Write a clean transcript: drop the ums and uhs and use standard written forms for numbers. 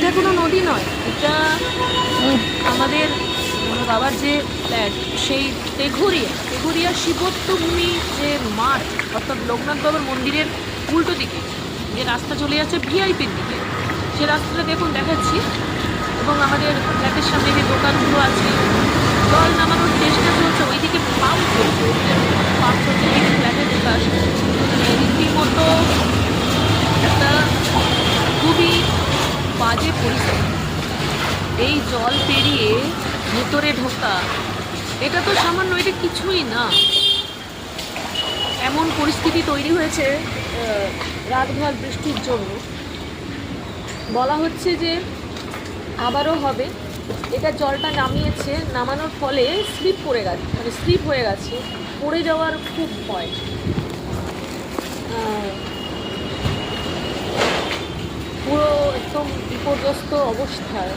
এটা কোনো নদী নয়, এটা আমাদের বাবার যে ফ্ল্যাট, সেই তেঘরিয়া শিবত্ব ভূমি যে মাঠ, অর্থাৎ লোকনাথ বাবার মন্দিরের উল্টো দিকে যে রাস্তা চলে যাচ্ছে ভিআইপির দিকে, সে রাস্তাটা দেখুন দেখাচ্ছি। এবং আমাদের ফ্ল্যাটের সামনে যে দোকানগুলো আছে, জল নামানোর চেষ্টা চলছে, ওইদিকে পাম্প চলছে, ওইদিকে ফ্ল্যাটের বিকাশ, রীতিমতো একটা খুবই বাজে পরিস্থিতি। এই জল পেরিয়ে ভেতরে ঢোকা, এটা তো সামান্য, এটা কিছুই না। এমন পরিস্থিতি তৈরি হয়েছে রাতভর বৃষ্টির জন্য, বলা হচ্ছে যে আবারও হবে। এটা জলটা নামিয়েছে, নামানোর ফলে স্লিপ করে গেছে, মানে স্লিপ হয়ে গেছে, পড়ে যাওয়ার খুব ভয়। পুরো একদম বিপর্যস্ত অবস্থায়